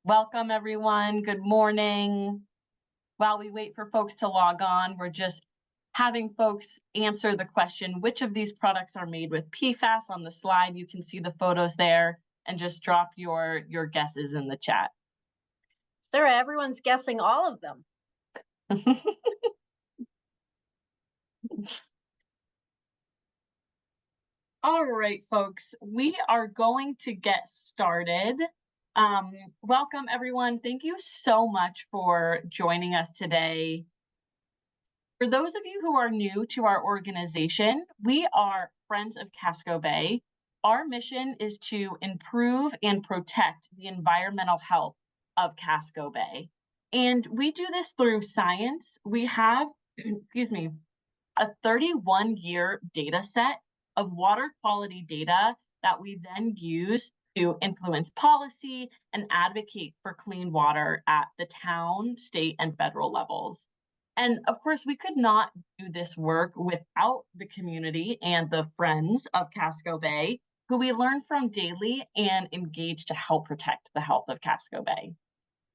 Welcome, everyone. Good morning. While we wait for folks to log on, we're just having folks answer the question, which of these products are made with PFAS? On the slide, you can see the photos there, and just drop your guesses in the chat. Sara, everyone's guessing all of them. All right, folks, we are going to get started. Welcome, everyone. Thank you so much for joining us today. For those of you who are new to our organization, we are Friends of Casco Bay. Our mission is to improve and protect the environmental health of Casco Bay. And we do this through science. We have, excuse me, a 31-year data set of water quality data that we then use to influence policy and advocate for clean water at the town, state, and federal levels. And of course, we could not do this work without the community and the Friends of Casco Bay, who we learn from daily and engage to help protect the health of Casco Bay.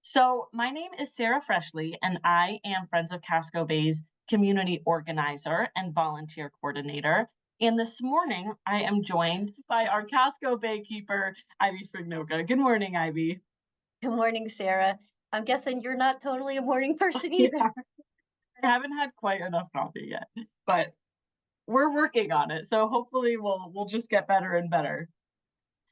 So my name is Sara Freshley, and I am Friends of Casco Bay's community organizer and volunteer coordinator. And this morning, I am joined by our Casco Baykeeper, Ivy Frignoca. Good morning, Ivy. Good morning, Sara. I'm guessing you're not totally a morning person either. Yeah. I haven't had quite enough coffee yet, but we're working on it. So hopefully we'll just get better and better.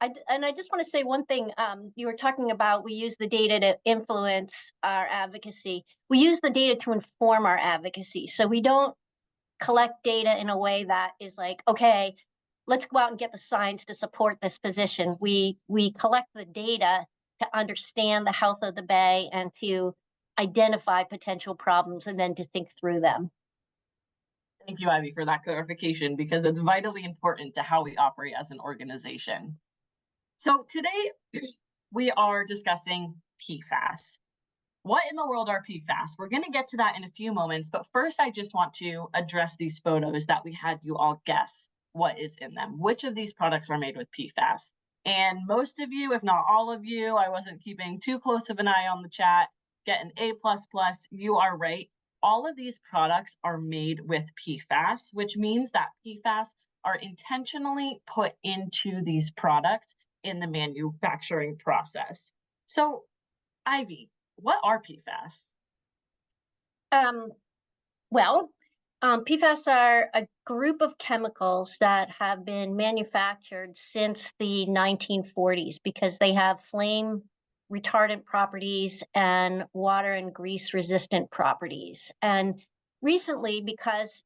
I just want to say one thing. You were talking about we use the data to influence our advocacy. We use the data to inform our advocacy. So we don't collect data in a way that is like, okay, let's go out and get the science to support this position. We collect the data to understand the health of the bay and to identify potential problems and then to think through them. Thank you, Ivy, for that clarification, because it's vitally important to how we operate as an organization. So today we are discussing PFAS. What in the world are PFAS? We're going to get to that in a few moments, but first I just want to address these photos that we had you all guess what is in them. Which of these products are made with PFAS? And most of you, if not all of you, I wasn't keeping too close of an eye on the chat, get an A++. You are right. All of these products are made with PFAS, which means that PFAS are intentionally put into these products in the manufacturing process. So, Ivy, what are PFAS? PFAS are a group of chemicals that have been manufactured since the 1940s because they have flame retardant properties and water and grease resistant properties. And recently, because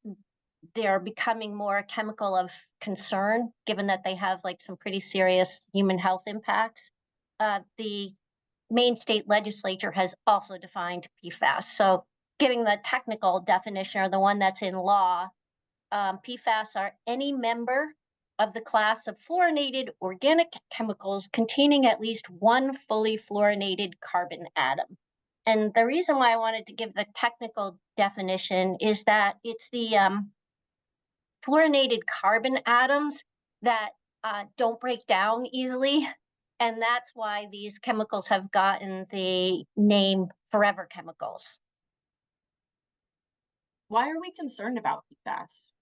they're becoming more a chemical of concern, given that they have like some pretty serious human health impacts, the Maine state legislature has also defined PFAS. So giving the technical definition or the one that's in law, PFAS are any member of the class of fluorinated organic chemicals containing at least one fully fluorinated carbon atom. And the reason why I wanted to give the technical definition is that it's the fluorinated carbon atoms that don't break down easily. And that's why these chemicals have gotten the name forever chemicals. Why are we concerned about PFAS?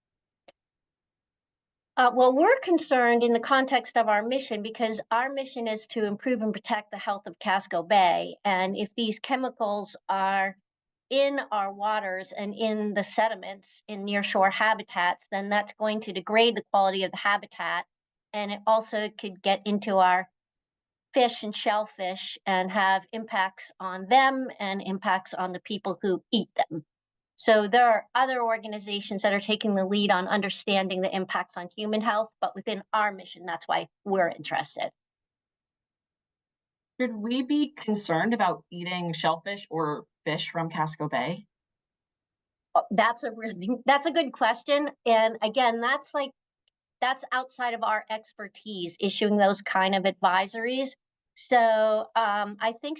Well, we're concerned in the context of our mission because our mission is to improve and protect the health of Casco Bay. And if these chemicals are in our waters and in the sediments in nearshore habitats, then that's going to degrade the quality of the habitat. And it also could get into our fish and shellfish and have impacts on them and impacts on the people who eat them. So there are other organizations that are taking the lead on understanding the impacts on human health, but within our mission, that's why we're interested. Should we be concerned about eating shellfish or fish from Casco Bay? That's a good question. And again, that's outside of our expertise, issuing those kind of advisories. So I think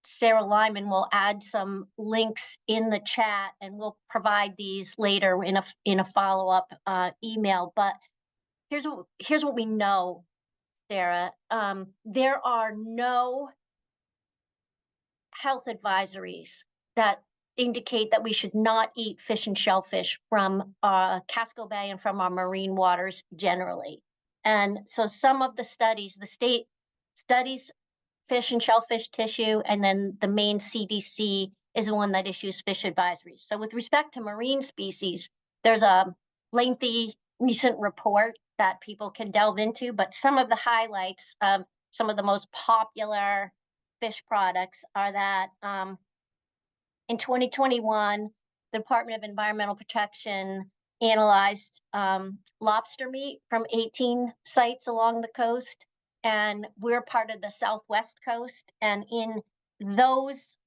Sarah Lyman will add some links in the chat, and we'll provide these later in a follow-up email. But here's what we know, Sarah. There are no health advisories that indicate that we should not eat fish and shellfish from Casco Bay and from our marine waters generally. And so some of the studies, the state studies fish and shellfish tissue, and then the Maine CDC is the one that issues fish advisories. So with respect to marine species, there's a lengthy recent report that people can delve into, but some of the highlights of some of the most popular fish products are that in 2021, the Department of Environmental Protection analyzed lobster meat from 18 sites along the coast, and we're part of the Southwest coast. And in those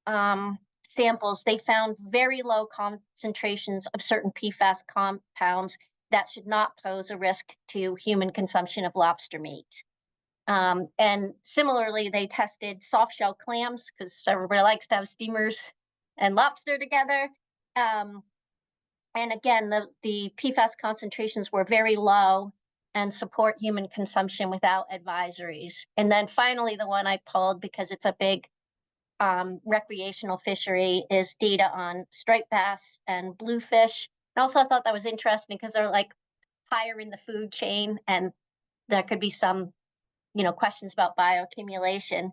samples, they found very low concentrations of certain PFAS compounds that should not pose a risk to human consumption of lobster meat. And similarly, they tested soft shell clams because everybody likes to have steamers and lobster together. And again, the PFAS concentrations were very low and support human consumption without advisories. And then finally, the one I pulled because it's a big recreational fishery is data on striped bass and bluefish. I also thought that was interesting because they're like higher in the food chain, and there could be some, questions about bioaccumulation.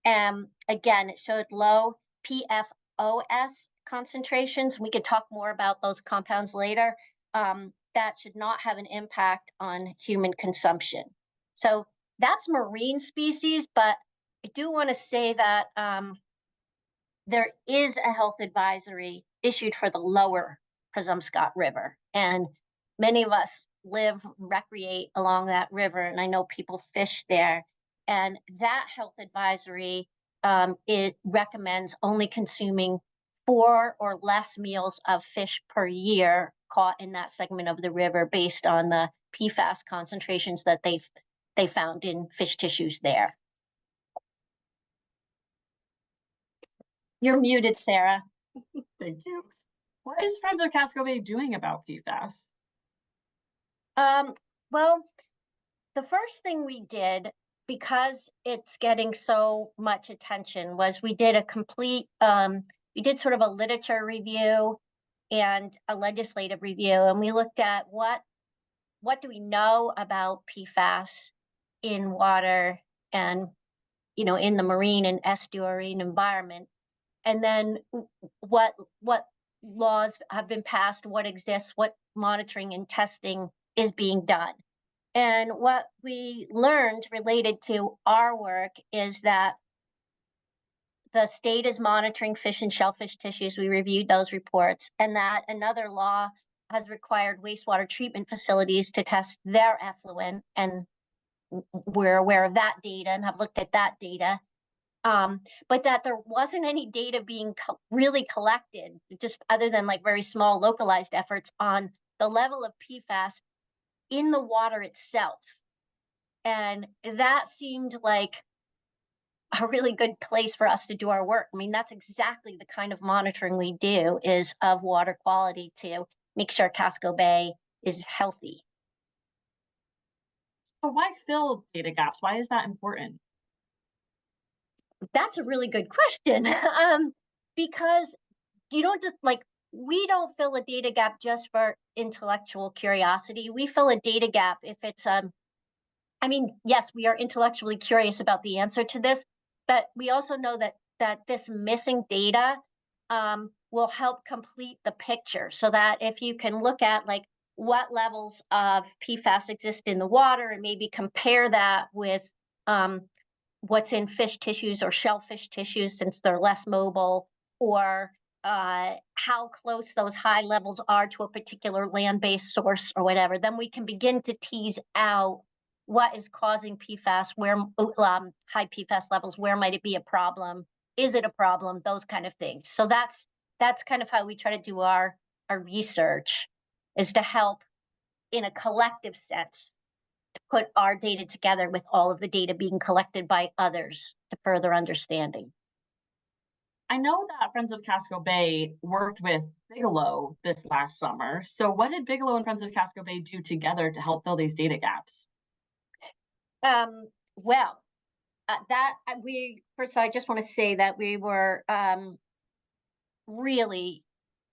Again, it showed low PFOS concentrations. We could talk more about those compounds later. That should not have an impact on human consumption. So that's marine species, but I do want to say that there is a health advisory issued for the lower Presumpscot River, and many of us recreate along that river, and I know people fish there. And that health advisory, it recommends only consuming 4 or less meals of fish per year caught in that segment of the river based on the PFAS concentrations that they found in fish tissues there. You're muted, Sarah. Thank you. What is Friends of Casco Bay doing about PFAS? Well, the first thing we did, because it's getting so much attention, was we did a complete, we did sort of a literature review and a legislative review, and we looked at what do we know about PFAS in water and, in the marine and estuarine environment, and then what laws have been passed, what exists, what monitoring and testing is being done. And what we learned related to our work is that the state is monitoring fish and shellfish tissues. We reviewed those reports, and that another law has required wastewater treatment facilities to test their effluent, and we're aware of that data and have looked at that data. But that there wasn't any data being really collected, just other than like very small localized efforts on the level of PFAS in the water itself. And that seemed like a really good place for us to do our work. I mean, that's exactly the kind of monitoring we do, is of water quality to make sure Casco Bay is healthy. So why fill data gaps? Why is that important? That's a really good question. Because you don't just we don't fill a data gap just for intellectual curiosity. We fill a data gap if it's yes, we are intellectually curious about the answer to this, but we also know that this missing data will help complete the picture, so that if you can look at what levels of PFAS exist in the water and maybe compare that with what's in fish tissues or shellfish tissues, since they're less mobile, or how close those high levels are to a particular land-based source or whatever, then we can begin to tease out what is causing PFAS, where high PFAS levels, where might it be a problem? Is it a problem? Those kind of things. So that's kind of how we try to do our research, is to help in a collective sense to put our data together with all of the data being collected by others to further understanding. I know that Friends of Casco Bay worked with Bigelow this last summer. So what did Bigelow and Friends of Casco Bay do together to help fill these data gaps? Well, First, I just want to say that we were really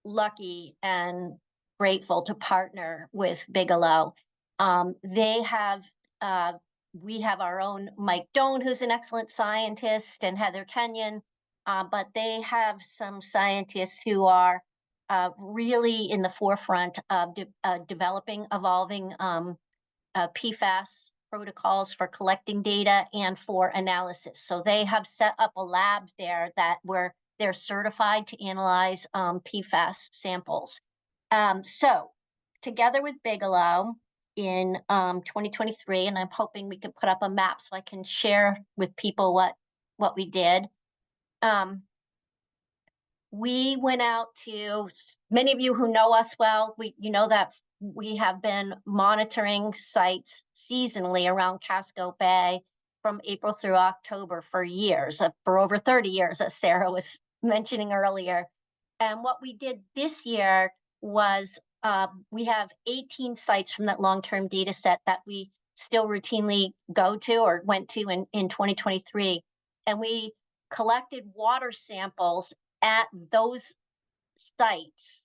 lucky and grateful to partner with Bigelow. They have, we have our own Mike Doan, who's an excellent scientist, and Heather Kenyon, but they have some scientists who are really in the forefront of developing, evolving PFAS protocols for collecting data and for analysis. So they have set up a lab there where they're certified to analyze PFAS samples. So together with Bigelow in 2023, and I'm hoping we can put up a map so I can share with people what we did. We went out to, many of you who know us well, you know that we have been monitoring sites seasonally around Casco Bay from April through October for years, for over 30 years, as Sara was mentioning earlier. And what we did this year was we have 18 sites from that long-term data set that we still routinely go to or went to in 2023. And we collected water samples at those sites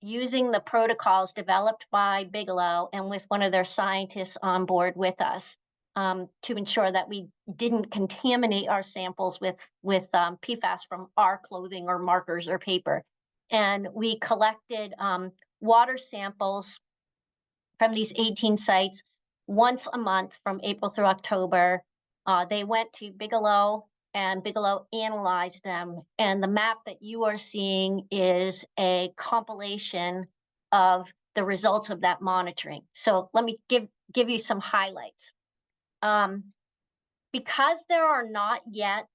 using the protocols developed by Bigelow and with one of their scientists on board with us to ensure that we didn't contaminate our samples with PFAS from our clothing or markers or paper. And we collected water samples from these 18 sites once a month from April through October. They went to Bigelow and Bigelow analyzed them. And the map that you are seeing is a compilation of the results of that monitoring. So let me give you some highlights. Because there are not yet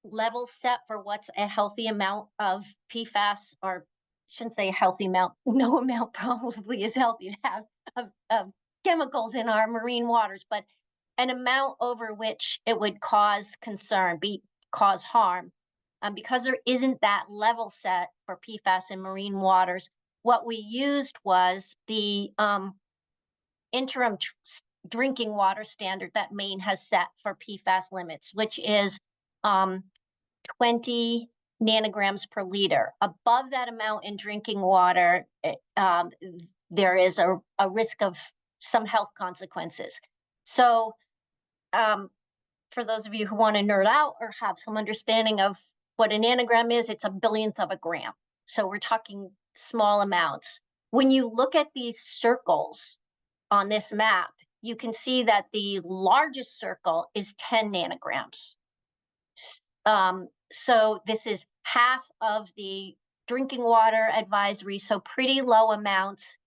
levels set for what's a healthy amount of PFAS, or I shouldn't say a healthy amount, no amount probably is healthy to have of chemicals in our marine waters, but an amount over which it would cause concern, cause harm. Because there isn't that level set for PFAS in marine waters, what we used was the interim drinking water standard that Maine has set for PFAS limits, which is 20 nanograms per liter. Above that amount in drinking water, there is a risk of some health consequences. So for those of you who want to nerd out or have some understanding of what a nanogram is, it's a billionth of a gram. So we're talking small amounts. When you look at these circles on this map, you can see that the largest circle is 10 nanograms. So this is half of the drinking water advisory, so pretty low amounts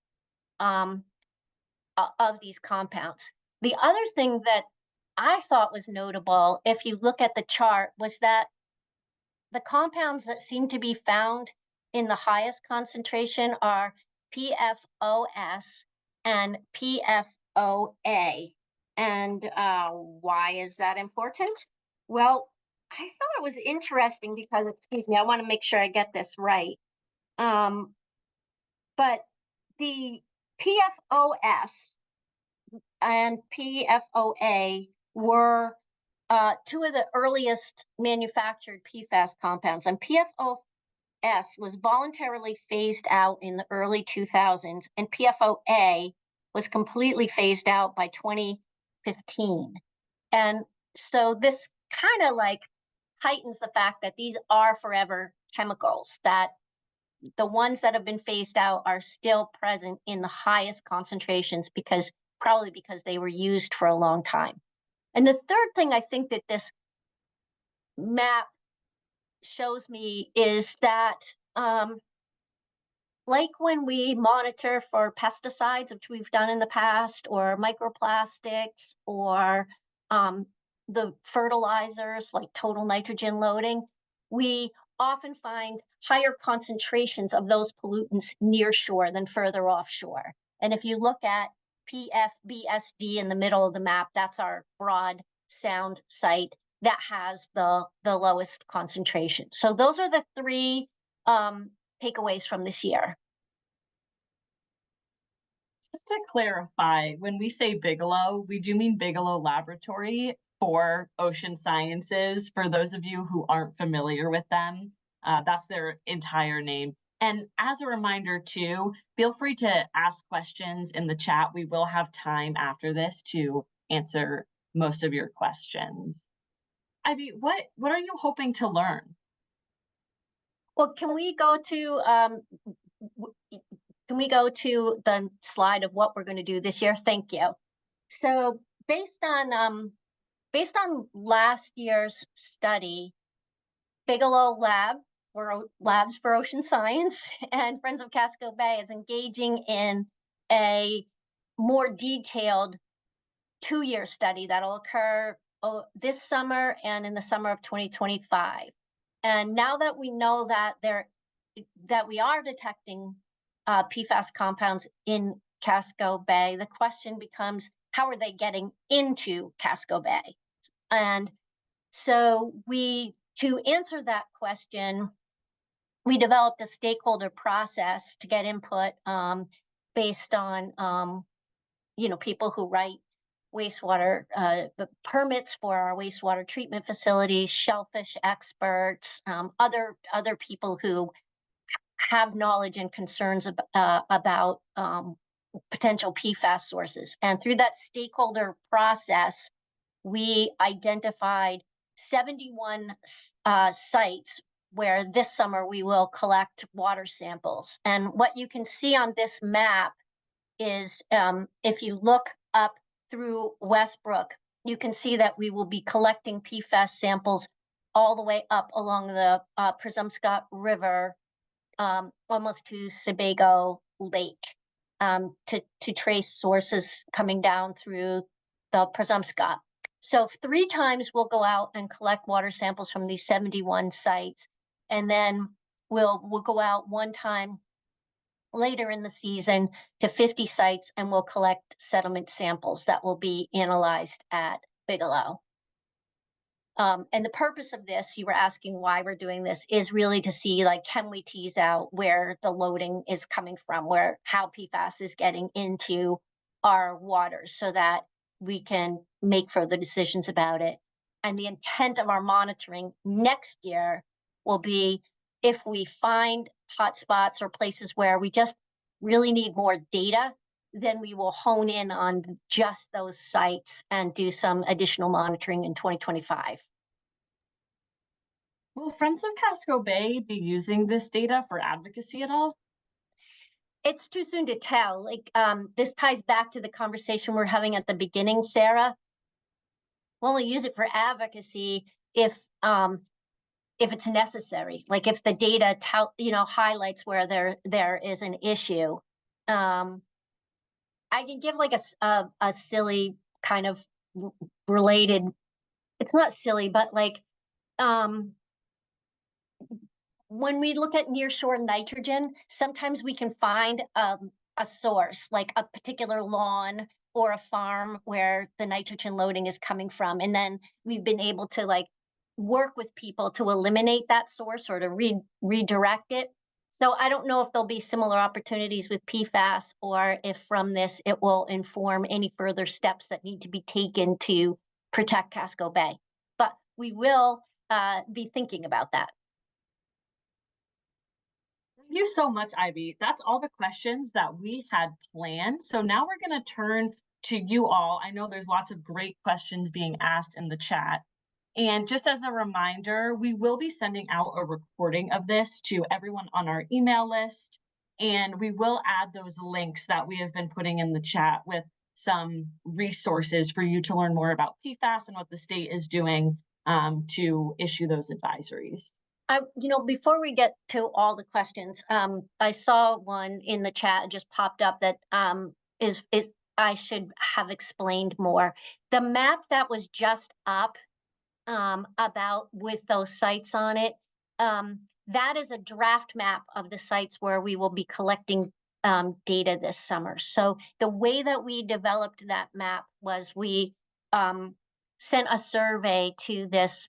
of these compounds. The other thing that I thought was notable, if you look at the chart, was that the compounds that seem to be found in the highest concentration are PFOS and PFOA. And why is that important? Well, I thought it was interesting because, excuse me, I want to make sure I get this right. But the PFOS and PFOA were two of the earliest manufactured PFAS compounds, and PFOS was voluntarily phased out in the early 2000s, and PFOA was completely phased out by 2015. And so this kind of like heightens the fact that these are forever chemicals, that the ones that have been phased out are still present in the highest concentrations probably because they were used for a long time. And the third thing I think that this map shows me is that like when we monitor for pesticides, which we've done in the past, or microplastics, or the fertilizers like total nitrogen loading, we often find higher concentrations of those pollutants near shore than further offshore. And if you look at PFBSD in the middle of the map, that's our broad sound site that has the lowest concentration. So those are the three takeaways from this year. Just to clarify, when we say Bigelow, we do mean Bigelow Laboratory. for Ocean Sciences. For those of you who aren't familiar with them, that's their entire name. And as a reminder too, feel free to ask questions in the chat. We will have time after this to answer most of your questions. Ivy, what are you hoping to learn? Well, can we go to the slide of what we're going to do this year? Thank you. So based on last year's study, Bigelow Labs for Ocean Science and Friends of Casco Bay is engaging in a more detailed 2-year study that'll occur this summer and in the summer of 2025. And now that we know that we are detecting PFAS compounds in Casco Bay, the question becomes, how are they getting into Casco Bay? And so to answer that question, we developed a stakeholder process to get input based on people who write wastewater permits for our wastewater treatment facilities, shellfish experts, other people who have knowledge and concerns about potential PFAS sources. And through that stakeholder process, we identified 71 sites where this summer we will collect water samples. And what you can see on this map is if you look up through Westbrook, you can see that we will be collecting PFAS samples all the way up along the Presumpscot River, almost to Sebago Lake, to trace sources coming down through the Presumpscot. So 3 times we'll go out and collect water samples from these 71 sites, and then we'll go out 1 time later in the season to 50 sites, and we'll collect settlement samples that will be analyzed at Bigelow. And the purpose of this, you were asking why we're doing this, is really to see, like, can we tease out where the loading is coming from, how PFAS is getting into our waters, so that we can make further decisions about it. And the intent of our monitoring next year will be, if we find hotspots or places where we just really need more data, then we will hone in on just those sites and do some additional monitoring in 2025. Will Friends of Casco Bay be using this data for advocacy at all? It's too soon to tell. This ties back to the conversation we're having at the beginning, Sarah. We'll only use it for advocacy if it's necessary, like if the data highlights where there is an issue. I can give like a silly kind of related, it's not silly, but like when we look at nearshore nitrogen, sometimes we can find a source, like a particular lawn or a farm where the nitrogen loading is coming from. And then we've been able to work with people to eliminate that source or to redirect it. So I don't know if there'll be similar opportunities with PFAS, or if from this it will inform any further steps that need to be taken to protect Casco Bay. But we will be thinking about that. Thank you so much, Ivy. That's all the questions that we had planned. So now we're going to turn to you all. I know there's lots of great questions being asked in the chat. And just as a reminder, we will be sending out a recording of this to everyone on our email list. And we will add those links that we have been putting in the chat with some resources for you to learn more about PFAS and what the state is doing to issue those advisories. Before we get to all the questions, I saw one in the chat just popped up that is I should have explained more. The map that was just up about with those sites on it, that is a draft map of the sites where we will be collecting data this summer. So the way that we developed that map was we sent a survey to this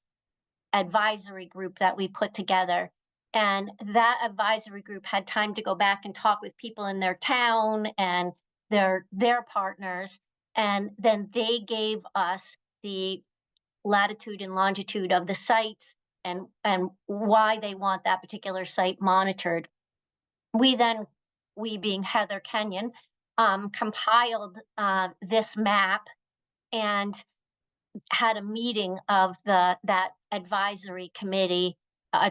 advisory group that we put together, and that advisory group had time to go back and talk with people in their town and their partners, and then they gave us the latitude and longitude of the sites and why they want that particular site monitored. We being Heather Kenyon, compiled this map and had a meeting of that advisory committee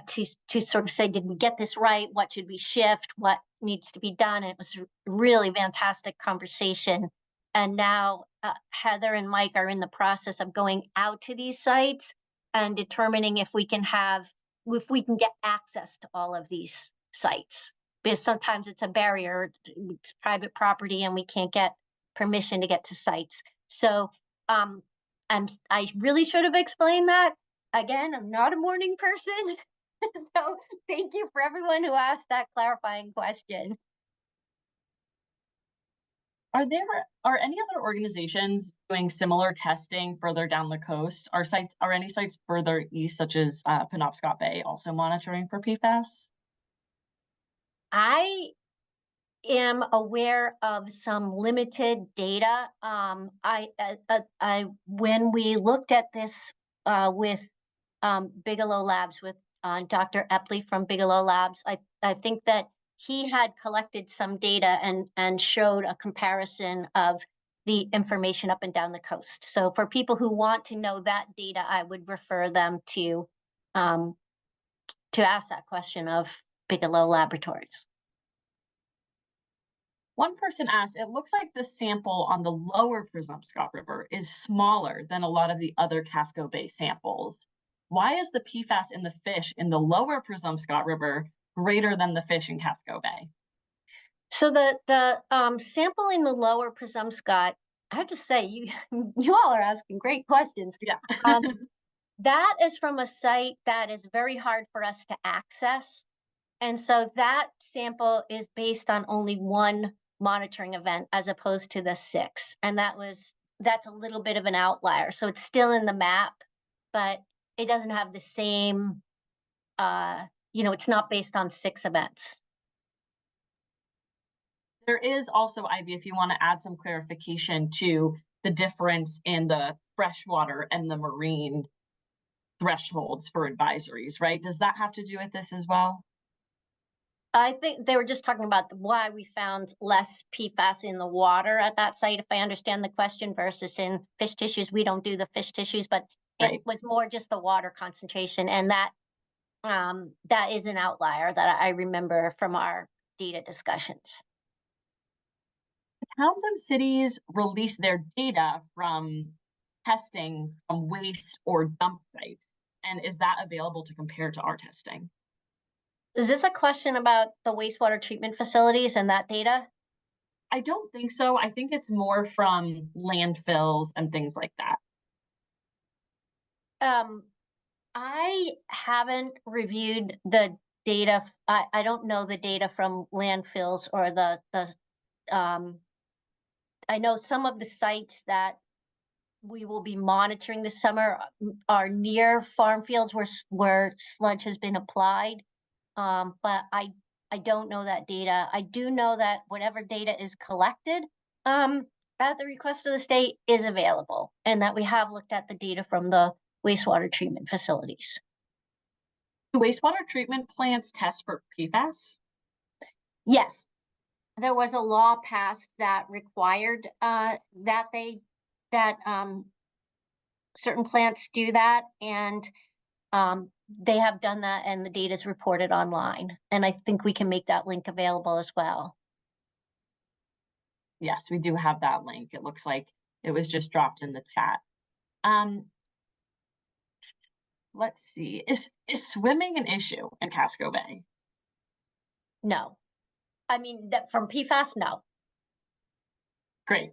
to sort of say, did we get this right? What should we shift? What needs to be done? And it was really fantastic conversation. And now Heather and Mike are in the process of going out to these sites and determining if we can get access to all of these sites. Because sometimes it's a barrier, it's private property and we can't get permission to get to sites. So I really should have explained that. Again, I'm not a morning person. So thank you for everyone who asked that clarifying question. Are any other organizations doing similar testing further down the coast? Are any sites further east, such as Penobscot Bay, also monitoring for PFAS? I am aware of some limited data. When we looked at this with Bigelow Labs, with Dr. Epley from Bigelow Labs, I think that he had collected some data and showed a comparison of the information up and down the coast. So for people who want to know that data, I would refer them to ask that question of Bigelow Laboratories. One person asked, it looks like the sample on the lower Penobscot River is smaller than a lot of the other Casco Bay samples. Why is the PFAS in the fish in the lower Penobscot River greater than the fish in Casco Bay? So the sample in the lower Penobscot, I have to say, you all are asking great questions. Yeah. That is from a site that is very hard for us to access. And so that sample is based on only one monitoring event as opposed to the 6. And that's a little bit of an outlier. So it's still in the map, but it doesn't have the same, it's not based on 6 events. There is also, Ivy, if you want to add some clarification to the difference in the freshwater and the marine thresholds for advisories, right? Does that have to do with this as well? I think they were just talking about why we found less PFAS in the water at that site, if I understand the question, versus in fish tissues. We don't do the fish tissues, but it was more just the water concentration. And that is an outlier that I remember from our data discussions. Towns and cities release their data from testing from waste or dump sites. And is that available to compare to our testing? Is this a question about the wastewater treatment facilities and that data? I don't think so. I think it's more from landfills and things like that. I haven't reviewed the data. I don't know the data from landfills or I know some of the sites that we will be monitoring this summer are near farm fields where sludge has been applied. But I don't know that data. I do know that whatever data is collected at the request of the state is available, and that we have looked at the data from the wastewater treatment facilities. Do wastewater treatment plants test for PFAS? Yes. There was a law passed that required that certain plants do that, and they have done that, and the data is reported online. And I think we can make that link available as well. Yes, we do have that link. It looks like it was just dropped in the chat. Let's see. Is swimming an issue in Casco Bay? No. I mean, that from PFAS, no. Great.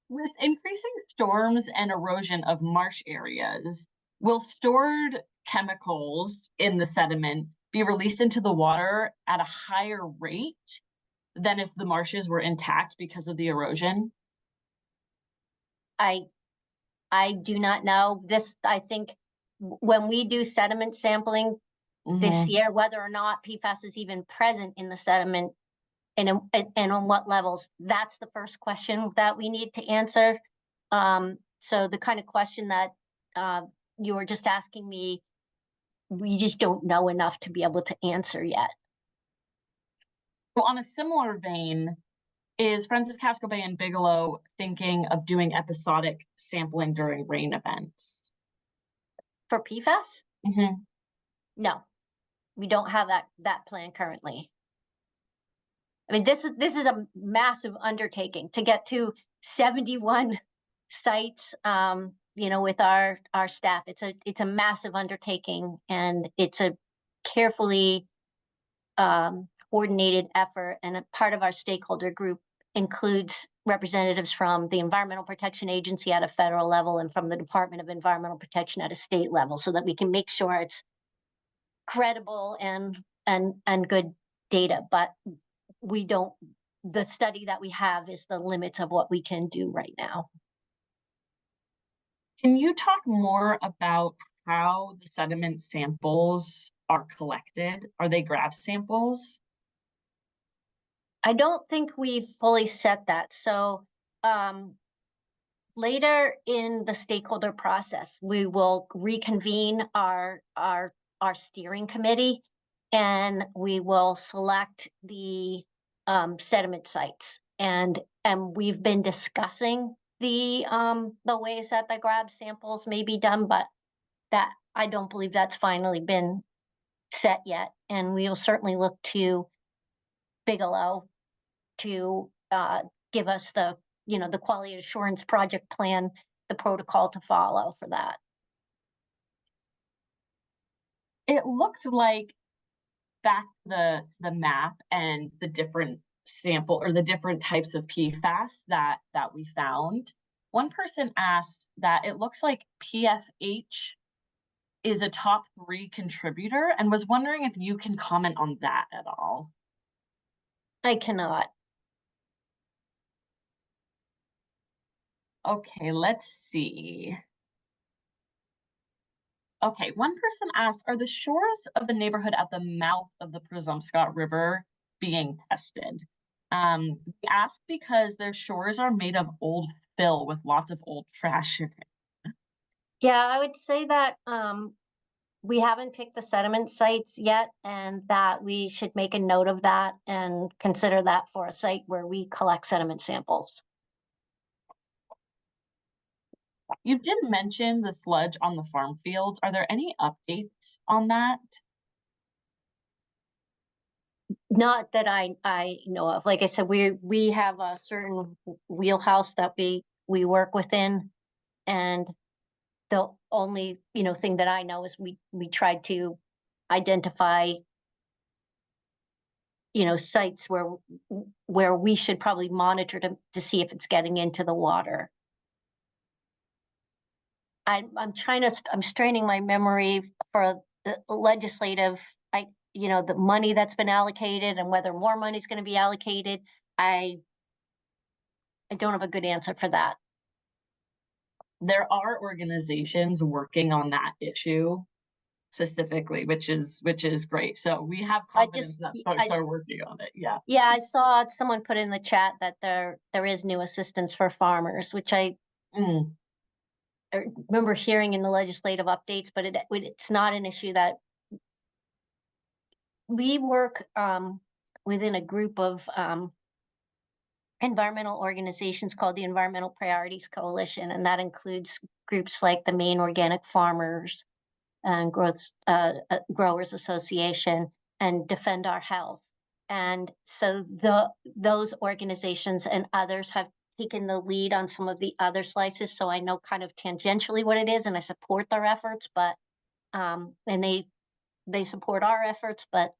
With increasing storms and erosion of marsh areas, will stored chemicals in the sediment be released into the water at a higher rate than if the marshes were intact because of the erosion? I do not know. This, I think, when we do sediment sampling this year, whether or not PFAS is even present in the sediment and on what levels, that's the first question that we need to answer. So the kind of question that you were just asking me, we just don't know enough to be able to answer yet. Well, on a similar vein, is Friends of Casco Bay and Bigelow thinking of doing episodic sampling during rain events? For PFAS? Mm-hmm. No, we don't have that plan currently. I mean, this is a massive undertaking to get to 71 sites. With our staff, it's a massive undertaking, and it's a carefully coordinated effort. And a part of our stakeholder group includes representatives from the Environmental Protection Agency at a federal level and from the Department of Environmental Protection at a state level, so that we can make sure it's credible and good data. But we don't, the study that we have is the limits of what we can do right now. Can you talk more about how the sediment samples are collected? Are they grab samples? I don't think we've fully set that. So later in the stakeholder process, we will reconvene our steering committee, and we will select the sediment sites. And we've been discussing the ways that the grab samples may be done, but that I don't believe that's finally been set yet. And we will certainly look to Bigelow to give us the quality assurance project plan, the protocol to follow for that. It looked like back the map and the different sample or the different types of PFAS that we found. One person asked that it looks like PFH is a top 3 contributor, and was wondering if you can comment on that at all. I cannot. Okay, let's see. Okay, one person asked, are the shores of the neighborhood at the mouth of the Presumpscot River being tested? We asked because their shores are made of old fill with lots of old trash in it. Yeah, I would say that we haven't picked the sediment sites yet, and that we should make a note of that and consider that for a site where we collect sediment samples. You did mention the sludge on the farm fields. Are there any updates on that? Not that I know of. Like I said, we have a certain wheelhouse that we work within, and the only thing that I know is we tried to identify sites where we should probably monitor to see if it's getting into the water. I'm straining my memory for the legislative, the money that's been allocated and whether more money is going to be allocated. I don't have a good answer for that. There are organizations working on that issue specifically, which is great. So we have confidence that folks are working on it. Yeah. Yeah, I saw someone put in the chat that there is new assistance for farmers, which I remember hearing in the legislative updates, but it's not an issue that we work within a group of environmental organizations called the Environmental Priorities Coalition, and that includes groups like the Maine Organic Farmers and Growers Association and Defend Our Health. And so those organizations and others have taken the lead on some of the other slices. So I know kind of tangentially what it is, and I support their efforts, but and they support our efforts, but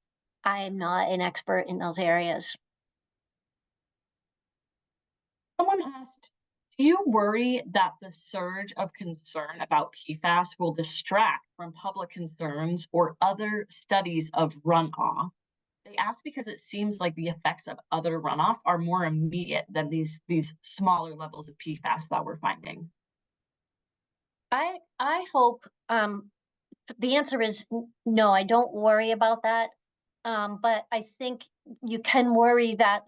I am not an expert in those areas. Someone asked, do you worry that the surge of concern about PFAS will distract from public concerns or other studies of runoff? They ask because it seems like the effects of other runoff are more immediate than these smaller levels of PFAS that we're finding. I hope the answer is no, I don't worry about that. But I think you can worry that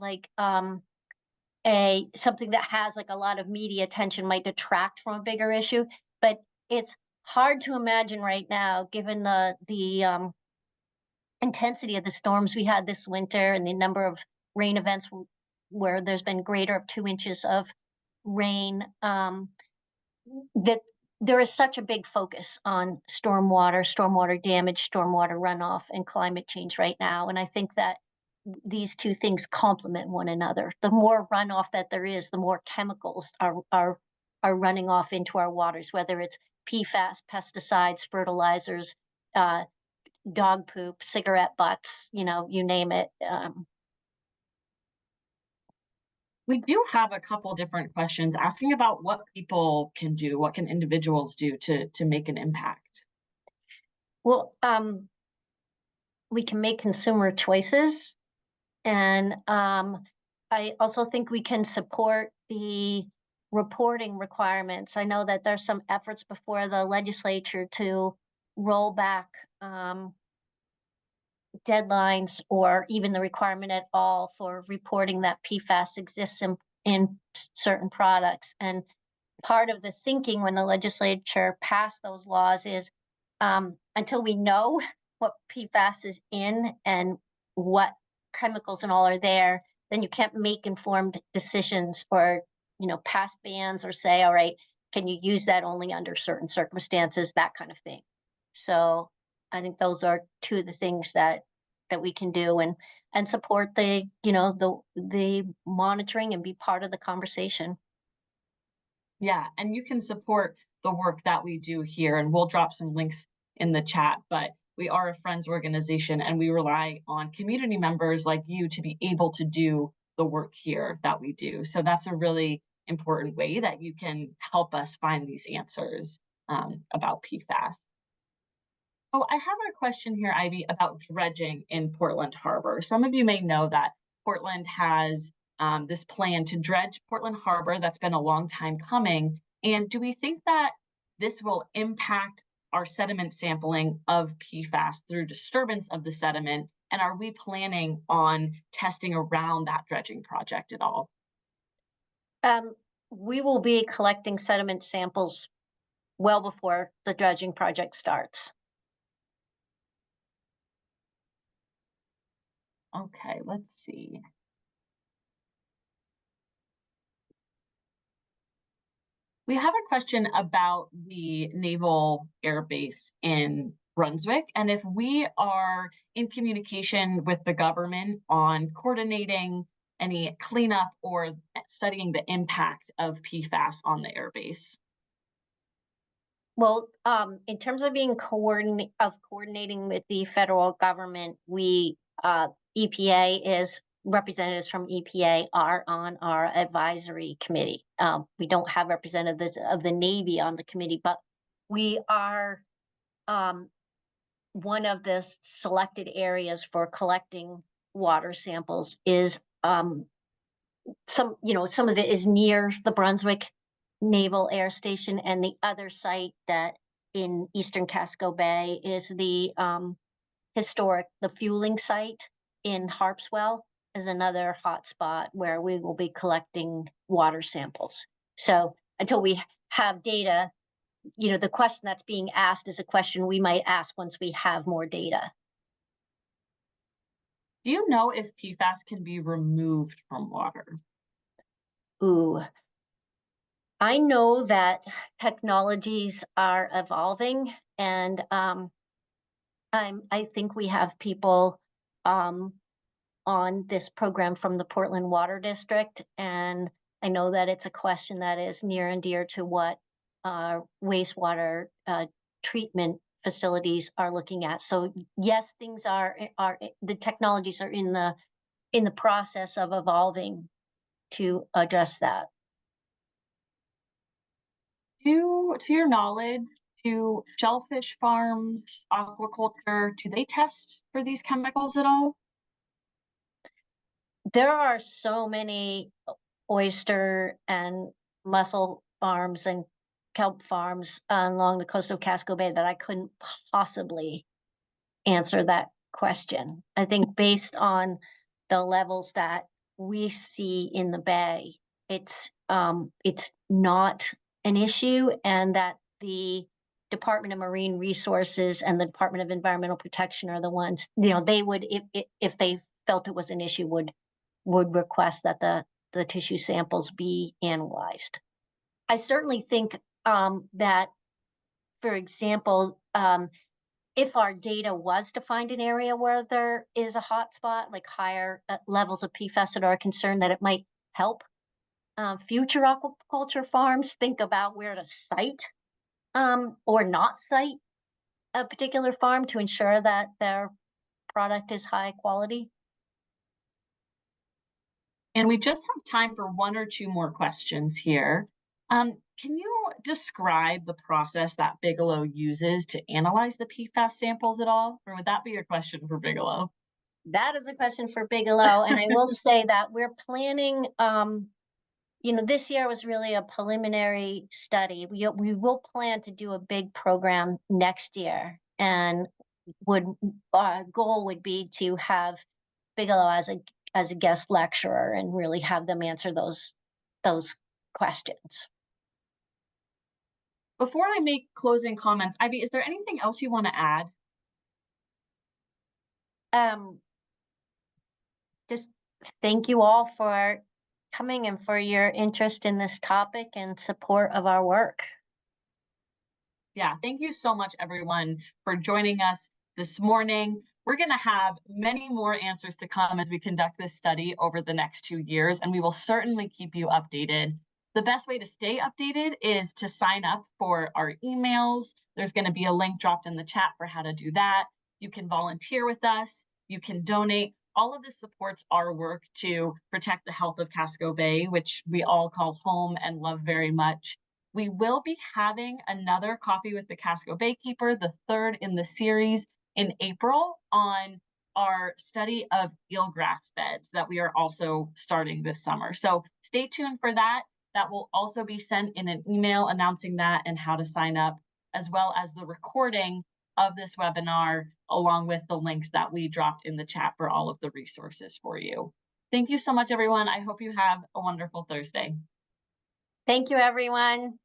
something that has like a lot of media attention might detract from a bigger issue, but it's hard to imagine right now, given the intensity of the storms we had this winter and the number of rain events where there's been greater of 2 inches of rain, that there is such a big focus on stormwater damage, stormwater runoff, and climate change right now. And I think that these two things complement one another. The more runoff that there is, the more chemicals are running off into our waters, whether it's PFAS, pesticides, fertilizers, dog poop, cigarette butts, you name it. We do have a couple different questions asking about what people can do, what can individuals do to make an impact? Well, we can make consumer choices. And I also think we can support the reporting requirements. I know that there's some efforts before the legislature to roll back deadlines or even the requirement at all for reporting that PFAS exists in certain products. And part of the thinking when the legislature passed those laws is until we know what PFAS is in and what chemicals and all are there, then you can't make informed decisions or pass bans or say, all right, can you use that only under certain circumstances, that kind of thing. So I think those are two of the things that we can do and support the monitoring and be part of the conversation. Yeah, and you can support the work that we do here, and we'll drop some links in the chat, but we are a Friends organization and we rely on community members like you to be able to do the work here that we do. So that's a really important way that you can help us find these answers about PFAS. Oh, I have a question here, Ivy, about dredging in Portland Harbor. Some of you may know that Portland has this plan to dredge Portland Harbor. That's been a long time coming. And do we think that this will impact our sediment sampling of PFAS through disturbance of the sediment? And are we planning on testing around that dredging project at all? We will be collecting sediment samples well before the dredging project starts. Okay, let's see. We have a question about the Naval Air Base in Brunswick, and if we are in communication with the government on coordinating any cleanup or studying the impact of PFAS on the airbase. Well, in terms of being coordinating with the federal government, EPA is representatives from EPA are on our advisory committee. We don't have representatives of the Navy on the committee, but we are one of the selected areas for collecting water samples is some of it is near the Brunswick Naval Air Station, and the other site that in eastern Casco Bay is the fueling site in Harpswell is another hot spot where we will be collecting water samples. So until we have data, the question that's being asked is a question we might ask once we have more data. Do you know if PFAS can be removed from water? Ooh. I know that technologies are evolving, and I think we have people on this program from the Portland Water District, and I know that it's a question that is near and dear to what wastewater treatment facilities are looking at. So yes, things are the technologies are in the process of evolving to address that. To your knowledge, do shellfish farms, aquaculture, do they test for these chemicals at all? There are so many oyster and mussel farms and kelp farms along the coast of Casco Bay that I couldn't possibly answer that question. I think based on the levels that we see in the bay. It's not an issue, and that the Department of Marine Resources and the Department of Environmental Protection are the ones, they would, if they felt it was an issue, would request that the tissue samples be analyzed. I certainly think that, for example, if our data was to find an area where there is a hot spot, like higher levels of PFAS that are concerned, that it might help future aquaculture farms think about where to site or not site a particular farm to ensure that their product is high quality. And we just have time for one or two more questions here. Can you describe the process that Bigelow uses to analyze the PFAS samples at all? Or would that be a question for Bigelow? That is a question for Bigelow. And I will say that we're planning, this year was really a preliminary study. We will plan to do a big program next year, and our goal would be to have Bigelow as a guest lecturer and really have them answer those questions. Before I make closing comments, Ivy, is there anything else you want to add? Just thank you all for coming and for your interest in this topic and support of our work. Yeah, thank you so much, everyone, for joining us this morning. We're going to have many more answers to come as we conduct this study over the next 2 years, and we will certainly keep you updated. The best way to stay updated is to sign up for our emails. There's going to be a link dropped in the chat for how to do that. You can volunteer with us. You can donate. All of this supports our work to protect the health of Casco Bay, which we all call home and love very much. We will be having another Coffee with the Casco Baykeeper, the third in the series, in April on our study of eelgrass beds that we are also starting this summer. So stay tuned for that. That will also be sent in an email announcing that and how to sign up, as well as the recording of this webinar, along with the links that we dropped in the chat for all of the resources for you. Thank you so much, everyone. I hope you have a wonderful Thursday. Thank you, everyone.